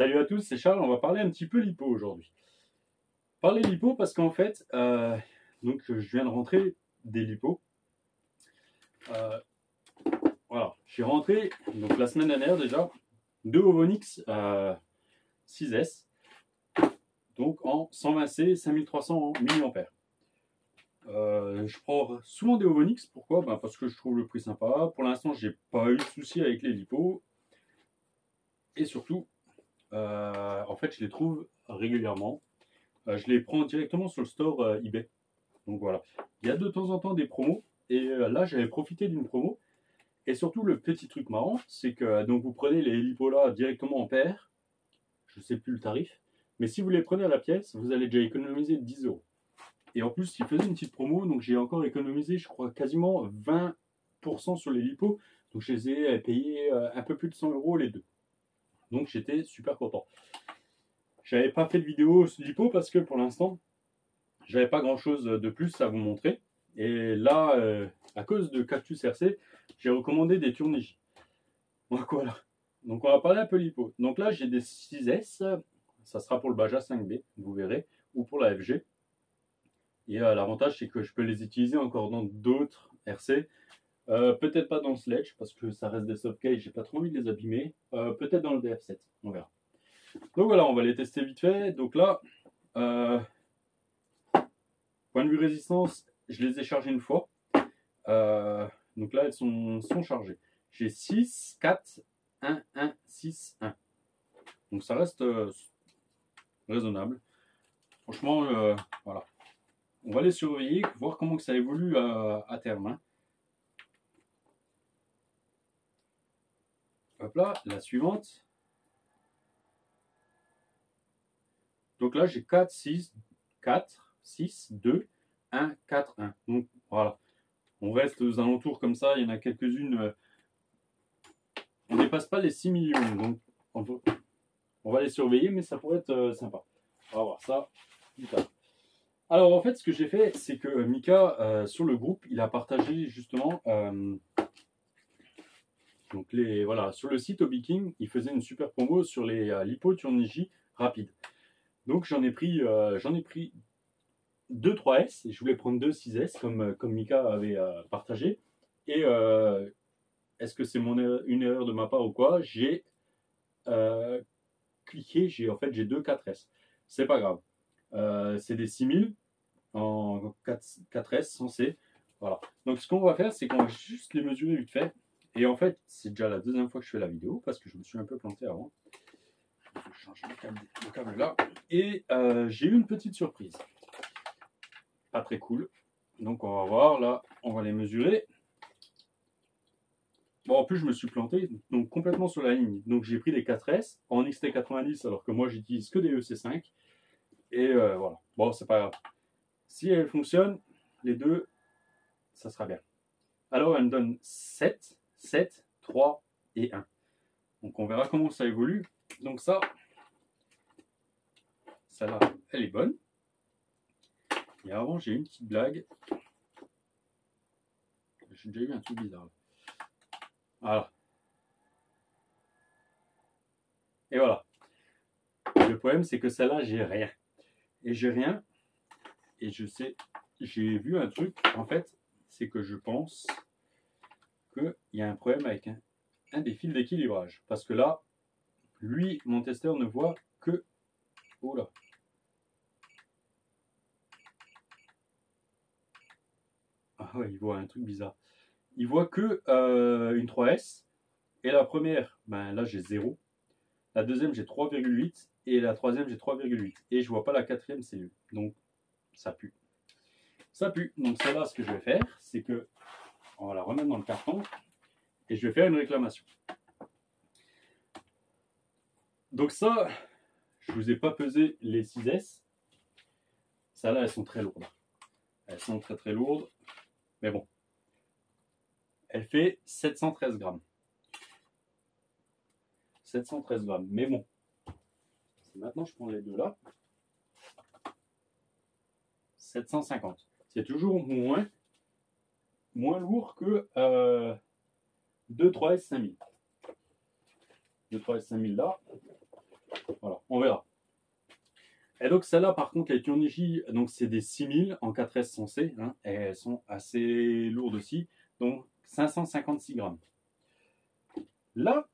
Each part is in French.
Salut à tous, c'est Charles, on va parler un petit peu lipo aujourd'hui. Parler lipo parce qu'en fait, donc je viens de rentrer des lipos. Euh, voilà, je suis rentré donc la semaine dernière déjà, deux Ovonix 6S, donc en 120C 5300 mAh. Je prends souvent des Ovonix, pourquoi? Parce que je trouve le prix sympa. Pour l'instant, j'ai pas eu de souci avec les lipos. Et surtout, en fait, je les trouve régulièrement. Je les prends directement sur le store eBay. Donc voilà. Il y a de temps en temps des promos. Et là, j'avais profité d'une promo. Et surtout, le petit truc marrant, c'est que donc vous prenez les lipolas directement en paire. Je ne sais plus le tarif. Mais si vous les prenez à la pièce, vous allez déjà économiser 10 euros. Et en plus, il faisait une petite promo. Donc j'ai encore économisé, je crois, quasiment 20% sur les lipos. Donc je les ai payés un peu plus de 100 euros les deux. Donc j'étais super content. J'avais pas fait de vidéo lipo parce que pour l'instant, j'avais pas grand chose de plus à vous montrer. Et là, à cause de Cactus RC, j'ai recommandé des Tournigi. Donc voilà. Donc on va parler un peu lipo. Donc là, j'ai des 6S. Ça sera pour le Baja 5B, vous verrez, ou pour la FG. Et l'avantage, c'est que je peux les utiliser encore dans d'autres RC. Peut-être pas dans le Sledge, parce que ça reste des soft cage, j'ai pas trop envie de les abîmer. Peut-être dans le DF7, on verra. Donc voilà, on va les tester vite fait. Donc là, point de vue résistance, je les ai chargées une fois. Donc là, elles sont chargées. J'ai 6, 4, 1, 1, 6, 1. Donc ça reste raisonnable. Franchement, voilà. On va les surveiller, voir comment que ça évolue à terme. Hein. Hop là, la suivante. Donc là, j'ai 4, 6, 4, 6, 2, 1, 4, 1. Donc voilà. On reste aux alentours comme ça. Il y en a quelques-unes. On ne dépasse pas les 6 millions. Donc on va les surveiller, mais ça pourrait être sympa. On va voir ça plus tard. Alors en fait, ce que j'ai fait, c'est que Mika, sur le groupe, il a partagé justement, donc voilà, sur le site Obiking, il faisait une super promo sur les lipo Tournigi rapides. Donc j'en ai pris 2 3S, et je voulais prendre 2 6S, comme Mika avait partagé. Et est-ce que c'est une erreur de ma part ou quoi? J'ai cliqué, j'ai 2 4S. C'est pas grave. C'est des 6000 en 4S sans C. Voilà. Donc ce qu'on va faire, c'est qu'on va juste les mesurer vite fait. Et en fait, c'est déjà la deuxième fois que je fais la vidéo parce que je me suis un peu planté avant. Je vais changer le câble là. Et j'ai eu une petite surprise. Pas très cool. Donc on va voir, là, on va les mesurer. Bon, en plus, je me suis planté donc complètement sur la ligne. Donc j'ai pris des 4S en XT90 alors que moi j'utilise que des EC5. Et voilà. Bon, c'est pas grave. Si elles fonctionnent, les deux, ça sera bien. Alors, elle me donne 7, 7, 3 et 1. Donc, on verra comment ça évolue. Donc, ça, celle-là, elle est bonne. Et avant, j'ai une petite blague. J'ai déjà eu un truc bizarre. Là. Voilà. Et voilà. Le problème, c'est que celle-là, j'ai rien. Et j'ai rien. Et je sais, j'ai vu un truc. En fait, c'est que je pense qu'il y a un problème avec un des fils d'équilibrage. Parce que là, lui, mon testeur ne voit que... Oh là. Ah ouais, il voit un truc bizarre. Il voit que une 3S. Et la première, ben là j'ai 0. La deuxième j'ai 3,8. Et la troisième j'ai 3,8. Et je vois pas la quatrième cellule. Donc ça pue. Ça pue. Donc celle-là, ce que je vais faire, c'est que on va la remettre dans le carton. Et je vais faire une réclamation. Donc ça, je vous ai pas pesé les 6S. Celles-là, elles sont très lourdes. Elles sont très très lourdes. Mais bon. Elle fait 713 grammes. 713 grammes. Mais bon. Maintenant, je prends les deux là. 750. C'est toujours moins lourd que 2, 3S 5000. 2, 3S 5000 là. Voilà, on verra. Et donc celle-là, par contre, les Turnigy, donc c'est des 6000 en 4S sensé, hein, et elles sont assez lourdes aussi, donc 556 grammes. Là,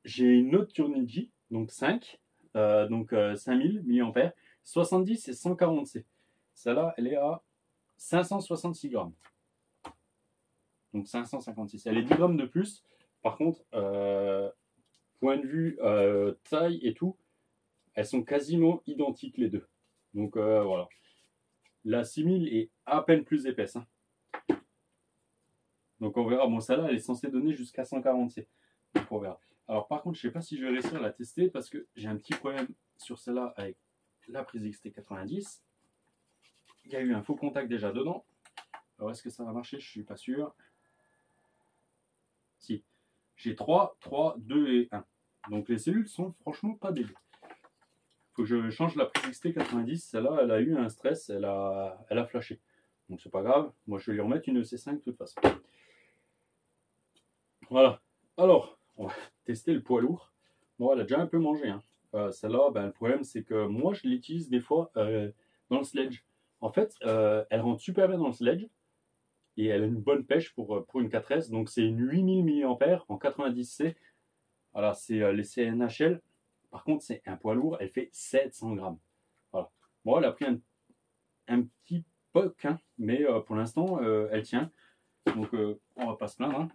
j'ai une autre Turnigy, donc 5, donc 5000 mAh, 70 et 140C. Celle-là, elle est à 566 grammes. Donc 556. Elle est 10 grammes de plus. Par contre, point de vue taille et tout, elles sont quasiment identiques les deux. Donc voilà. La 6000 est à peine plus épaisse. Hein. Donc on verra. Bon, celle-là, elle est censée donner jusqu'à 140C. Donc on verra. Alors par contre, je ne sais pas si je vais réussir à la tester parce que j'ai un petit problème sur celle-là avec la prise XT90. Il y a eu un faux contact déjà dedans. Alors est-ce que ça va marcher? Je ne suis pas sûr. Si. J'ai 3, 3, 2 et 1. Donc les cellules sont franchement pas dégueu. Faut que je change la prise XT90. Celle-là, elle a eu un stress, elle a flashé. Donc c'est pas grave. Moi, je vais lui remettre une EC5 de toute façon. Voilà. Alors, on va tester le poids lourd. Bon, elle a déjà un peu mangé. Hein. Celle-là, ben, le problème, c'est que moi, je l'utilise des fois dans le sledge. En fait, elle rentre super bien dans le sledge. Et elle a une bonne pêche pour une 4S. Donc c'est une 8000 mAh en 90C. Voilà, c'est les CNHL. Par contre, c'est un poids lourd. Elle fait 700 grammes. Voilà. Bon, elle a pris un petit poc, hein, mais pour l'instant, elle tient. Donc on va pas se plaindre. Hein.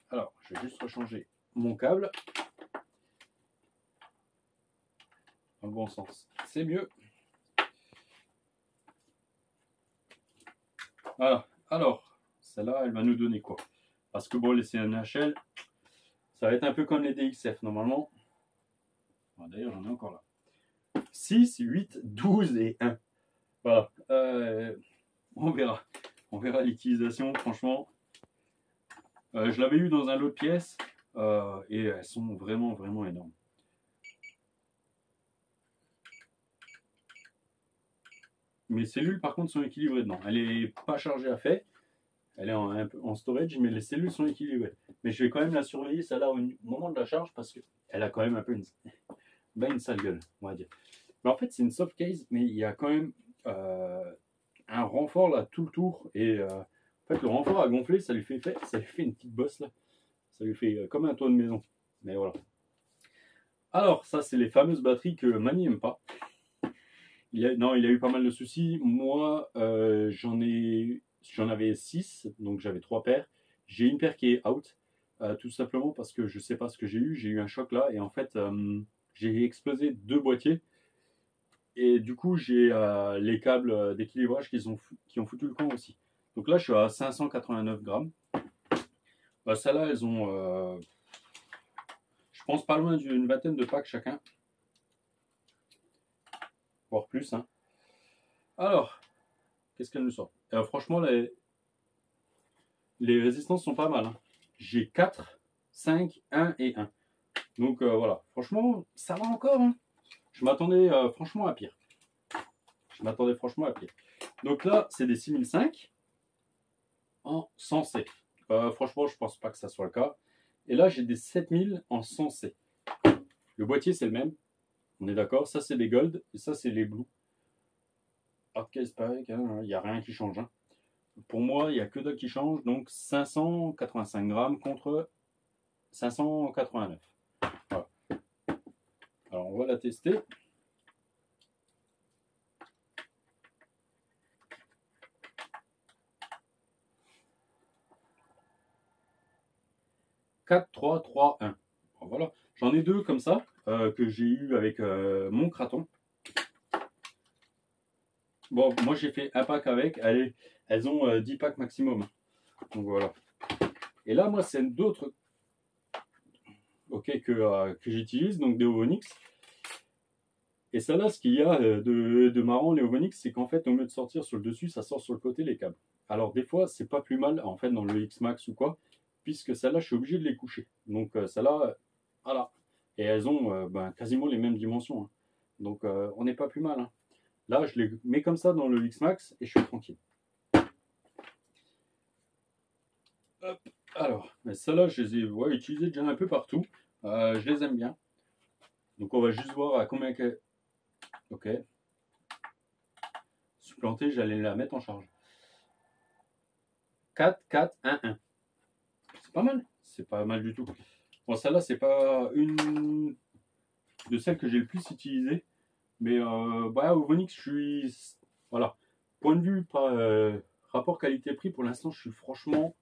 Alors, je vais juste rechanger mon câble. Dans le bon sens. C'est mieux. Voilà. Alors, celle-là, elle va nous donner quoi? Parce que bon, les CNHL, ça va être un peu comme les DXF normalement. D'ailleurs, j'en ai encore là. 6, 8, 12 et 1. Voilà. On verra. On verra l'utilisation, franchement. Je l'avais eu dans un lot de pièces et elles sont vraiment, vraiment énormes. Mes cellules, par contre, sont équilibrées dedans. Elle n'est pas chargée à fait. Elle est en storage, mais les cellules sont équilibrées. Mais je vais quand même la surveiller, celle-là, au moment de la charge, parce qu'elle a quand même un peu une sale gueule, on va dire. Mais en fait, c'est une soft case, mais il y a quand même un renfort là tout le tour. Et en fait, le renfort a gonflé, ça lui fait une petite bosse là. Ça lui fait comme un toit de maison. Mais voilà. Alors, ça, c'est les fameuses batteries que Mani n'aime pas. Non, il a eu pas mal de soucis. Moi, j'en avais 6, donc j'avais 3 paires. J'ai une paire qui est out, tout simplement parce que je ne sais pas ce que j'ai eu. J'ai eu un choc là, et en fait, j'ai explosé 2 boîtiers. Et du coup, j'ai les câbles d'équilibrage qui ont foutu le camp aussi. Donc là, je suis à 589 grammes. Bah, celles-là, elles ont, je pense, pas loin d'une vingtaine de packs chacun. Voire plus. Hein. Alors, qu'est-ce qu'elles nous sortent? Franchement, les résistances sont pas mal. Hein. J'ai 4, 5, 1 et 1. Donc voilà, franchement, ça va encore. Hein. Je m'attendais franchement à pire. Donc là, c'est des 6005 en sensé. Franchement, je pense pas que ça soit le cas. Et là, j'ai des 7000 en sensé. Le boîtier, c'est le même. On est d'accord. Ça, c'est les gold et ça, c'est les blue. Hardcase pareil, il n'y a rien qui change. Hein. Pour moi, il n'y a que dalle qui change. Donc 585 grammes contre 589. Voilà. Alors, on va la tester. « 4, 3, 3, 1 ». Voilà. J'en ai 2 comme ça, que j'ai eu avec mon Kraton. Bon, moi j'ai fait un pack avec. Elles ont 10 packs maximum. Donc voilà. Et là, moi, c'est d'autres que j'utilise, donc des Ovonix. Et ça là, ce qu'il y a de marrant, les Ovonix, c'est qu'en fait, au lieu de sortir sur le dessus, ça sort sur le côté les câbles. Alors des fois, c'est pas plus mal, en fait, dans le X-Max ou quoi, puisque celle-là, je suis obligé de les coucher. Donc celle-là, voilà. Et elles ont quasiment les mêmes dimensions. Hein. Donc on n'est pas plus mal. Hein. Là, je les mets comme ça dans le X-Max et je suis tranquille. Hop. Alors, celles-là, je les ai utilisées déjà un peu partout. Je les aime bien. Donc on va juste voir à combien que... Ok. Supplanter, j'allais la mettre en charge. 4, 4, 1, 1. C'est pas mal. C'est pas mal du tout. Bon, celle-là, c'est pas une de celles que j'ai le plus utilisées. Mais bah, au Vonix, je suis... Voilà. Point de vue par rapport qualité-prix, pour l'instant, je suis franchement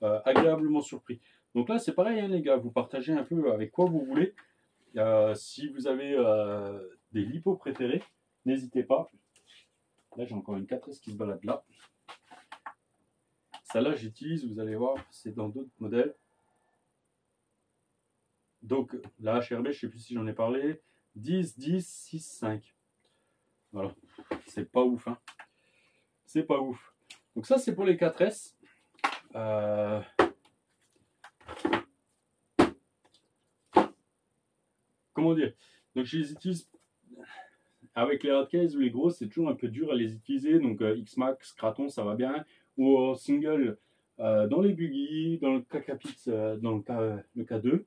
agréablement surpris. Donc là, c'est pareil, hein, les gars. Vous partagez un peu avec quoi vous voulez. Si vous avez des lipos préférés, n'hésitez pas. Là, j'ai encore une 4S qui se balade là. Celle-là, j'utilise, vous allez voir, c'est dans d'autres modèles. Donc, la HRB, je ne sais plus si j'en ai parlé. 10, 10, 6, 5. Voilà. C'est pas ouf, hein. C'est pas ouf. Donc ça, c'est pour les 4S. Comment dire? Donc, je les utilise avec les hardcases ou les grosses, c'est toujours un peu dur à les utiliser. Donc, X-Max, Kraton, ça va bien. Ou en single, dans les buggy, dans le Kakapix, dans le K2,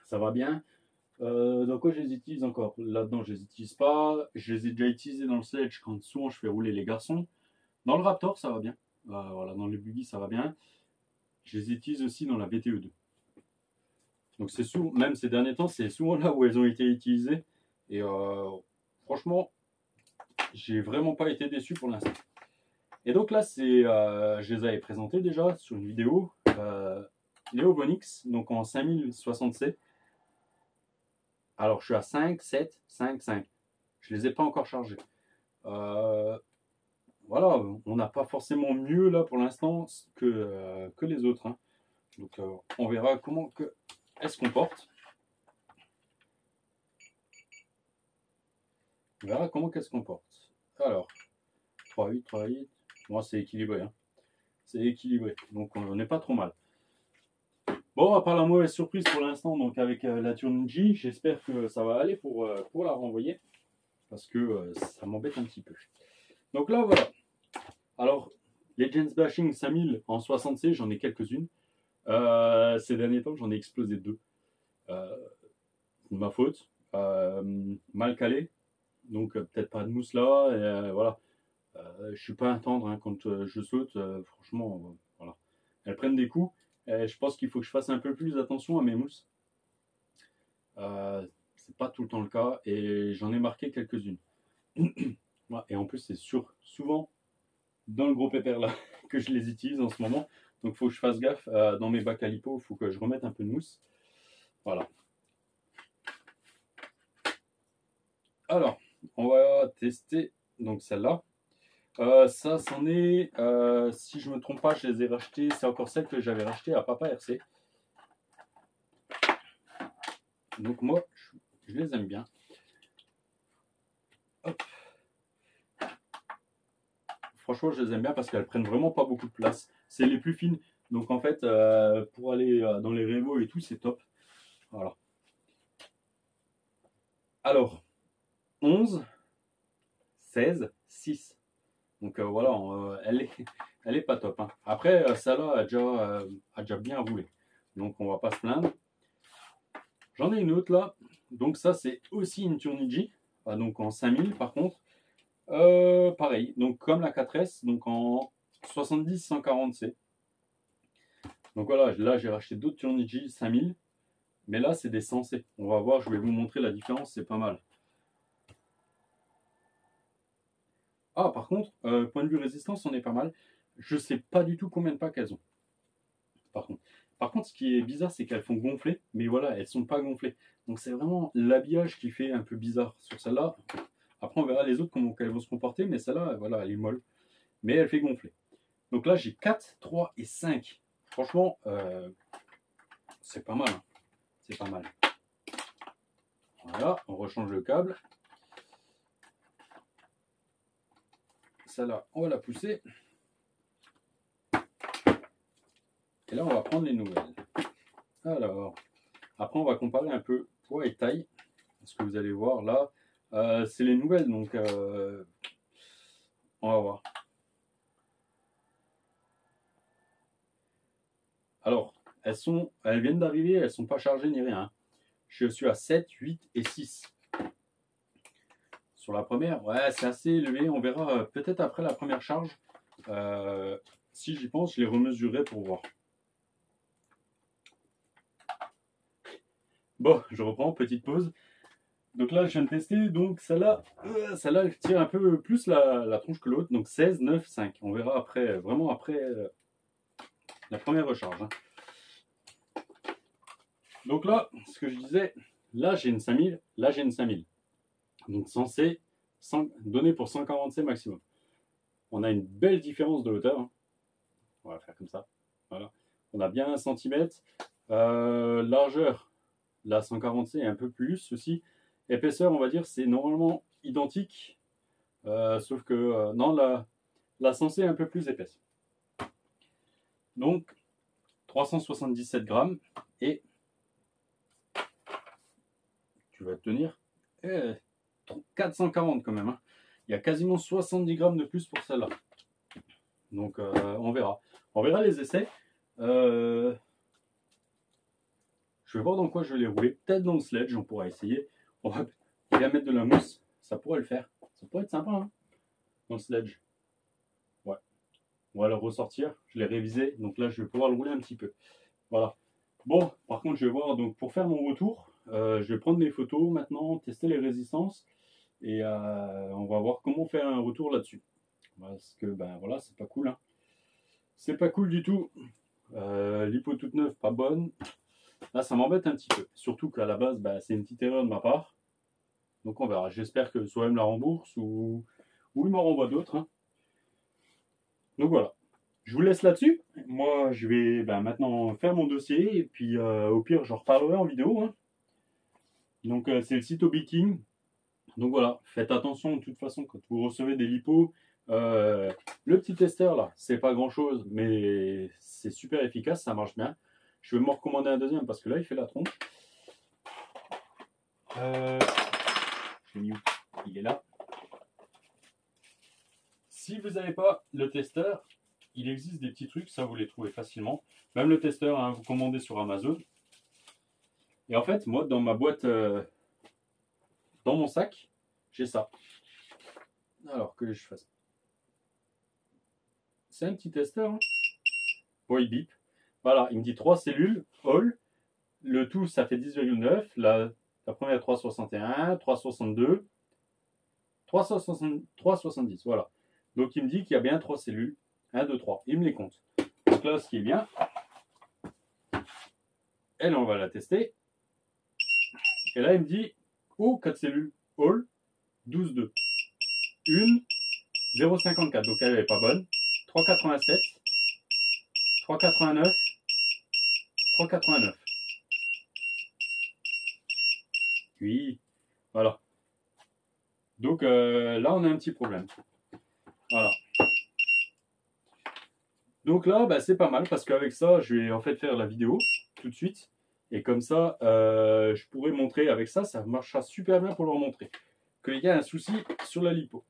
ça va bien. Dans quoi je les utilise encore? Là-dedans, je les utilise pas. Je les ai déjà utilisés dans le Sledge quand souvent je fais rouler les garçons. Dans le Raptor, ça va bien. Voilà, dans le buggy, ça va bien. Je les utilise aussi dans la VTE2. Donc c'est souvent, même ces derniers temps, c'est souvent là où elles ont été utilisées. Et franchement, j'ai vraiment pas été déçu pour l'instant. Et donc là, je les avais présentés déjà sur une vidéo. Les Ovonix, donc en 5060C. Alors je suis à 5, 7, 5, 5. Je ne les ai pas encore chargés. Voilà, on n'a pas forcément mieux là pour l'instant que les autres. Hein. Donc on verra comment elles se comportent. On verra comment qu'elles se comportent. Alors, 3-8, 3-8. Moi, c'est équilibré. Hein. C'est équilibré. Donc on n'est pas trop mal. Bon, à part la mauvaise surprise pour l'instant, donc avec la Turnigy, j'espère que ça va aller pour la renvoyer. Parce que ça m'embête un petit peu. Donc là, voilà. Alors, Legends Bashing 5000 en 60C, j'en ai quelques-unes. Ces derniers temps, j'en ai explosé 2. Ma faute. Mal calé. Donc, peut-être pas de mousse là. Voilà. Je suis pas un tendre hein, quand je saute. Franchement, voilà. Elles prennent des coups. Je pense qu'il faut que je fasse un peu plus attention à mes mousses. C'est pas tout le temps le cas. Et j'en ai marqué quelques-unes. Et en plus, c'est souvent dans le gros pépère là que je les utilise en ce moment. Donc il faut que je fasse gaffe dans mes bacs à lipo, il faut que je remette un peu de mousse. Voilà. Alors, on va tester donc celle-là. Ça, c'en est, si je ne me trompe pas, je les ai rachetés. C'est encore celle que j'avais rachetée à Papa RC. Donc moi, je les aime bien. Hop. Franchement, je les aime bien parce qu'elles prennent vraiment pas beaucoup de place. C'est les plus fines. Donc en fait, pour aller dans les révos et tout, c'est top. Voilà. Alors, 11, 16, 6. Donc voilà, elle est pas top. Hein. Après, celle-là a déjà bien roulé. Donc on va pas se plaindre. J'en ai une autre là. Donc ça, c'est aussi une Turnigy. Donc en 5000 par contre. Pareil, donc comme la 4S, donc en 70-140C. Donc voilà, là j'ai racheté d'autres Turnigy 5000. Mais là, c'est des 100C. On va voir, je vais vous montrer la différence, c'est pas mal. Ah, par contre, point de vue résistance, on est pas mal. Je sais pas du tout combien de packs elles ont. Par contre, ce qui est bizarre, c'est qu'elles font gonfler, mais voilà, elles sont pas gonflées. Donc c'est vraiment l'habillage qui fait un peu bizarre sur celle-là. Après, on verra les autres comment elles vont se comporter, mais celle-là, voilà, elle est molle. Mais elle fait gonfler. Donc là, j'ai 4, 3 et 5. Franchement, c'est pas mal. Hein. C'est pas mal. Voilà, on rechange le câble. Celle-là, on va la pousser. Et là, on va prendre les nouvelles. Alors, après, on va comparer un peu poids et taille. Ce que vous allez voir là, c'est les nouvelles. Donc, on va voir. Alors, elles viennent d'arriver, elles ne sont pas chargées ni rien. je suis à 7, 8 et 6. Sur la première, ouais, c'est assez élevé. On verra peut-être après la première charge. Si j'y pense, je les remesurerai pour voir. Bon, je reprends, petite pause. Donc là, je viens de tester. Donc celle-là, elle tire un peu plus la tronche que l'autre. Donc 16, 9, 5. On verra après, vraiment après la première recharge. Hein. Donc là, ce que je disais, là j'ai une 5000, là j'ai une 5000. Donc censé donner pour 140C maximum. On a une belle différence de hauteur. Hein. On va faire comme ça. Voilà. On a bien 1 cm. Largeur, la 140C est un peu plus aussi. Épaisseur, on va dire, c'est normalement identique. Sauf que non, la 100C est un peu plus épaisse. Donc 377 grammes et tu vas tenir 440 quand même. Hein. Il y a quasiment 70 grammes de plus pour celle-là. Donc on verra. On verra les essais. Je vais voir dans quoi je vais les rouler. Peut-être dans le sledge, on pourra essayer. On va bien mettre de la mousse. Ça pourrait le faire. Ça pourrait être sympa hein, dans le sledge. Ouais. On va le ressortir. Je l'ai révisé. Donc là, je vais pouvoir le rouler un petit peu. Voilà. Bon, par contre, je vais voir. Donc pour faire mon retour, je vais prendre des photos maintenant, tester les résistances. Et on va voir comment faire un retour là-dessus. Parce que, ben voilà, c'est pas cool. Hein. C'est pas cool du tout. L'hypo toute neuve, pas bonne. Là, ça m'embête un petit peu. Surtout qu'à la base, bah, c'est une petite erreur de ma part. Donc on verra. J'espère que soit elle me la rembourse ou il m'en renvoie d'autres. Hein. Donc voilà. Je vous laisse là-dessus. Moi, je vais maintenant faire mon dossier. Et puis au pire, j'en reparlerai en vidéo. Hein. Donc c'est le site Hobby King. Donc voilà. Faites attention de toute façon quand vous recevez des lipos. Le petit testeur là, c'est pas grand-chose. Mais c'est super efficace. Ça marche bien. Je vais m'en recommander un deuxième parce que là, il fait la tronche. J'ai mis où? Il est là. Si vous n'avez pas le testeur, il existe des petits trucs, ça vous les trouvez facilement. Même le testeur, hein, vous commandez sur Amazon. Et en fait, moi, dans ma boîte, dans mon sac, j'ai ça. Alors que je fasse. C'est un petit testeur. Hein. Bon, il bip. Voilà, il me dit 3 cellules, all. Le tout, ça fait 10,9. La première 3,61, 3,62, 3,70. Voilà. Donc il me dit qu'il y a bien 3 cellules. 1, 2, 3. Il me les compte. Donc là, ce qui est bien. Elle, on va la tester. Et là, il me dit, oh, 4 cellules. All, 12, 2. Une, 0,54. Donc elle n'est pas bonne. 3,87. 3,89. 3,89. Oui, voilà. Donc là, on a un petit problème. Voilà. Donc là, bah, c'est pas mal parce qu'avec ça, je vais en fait faire la vidéo tout de suite. Et comme ça, je pourrais montrer avec ça, ça marchera super bien pour leur montrer qu'il y a un souci sur la lipo.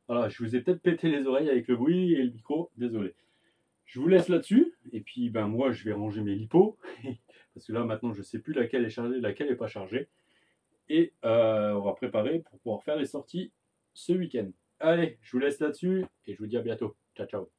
Voilà, je vous ai peut-être pété les oreilles avec le bruit et le micro, désolé. Je vous laisse là-dessus. Et puis, ben, moi, je vais ranger mes lipos. Parce que là, maintenant, je ne sais plus laquelle est chargée, laquelle n'est pas chargée. Et on va préparer pour pouvoir faire les sorties ce week-end. Allez, je vous laisse là-dessus et je vous dis à bientôt. Ciao, ciao.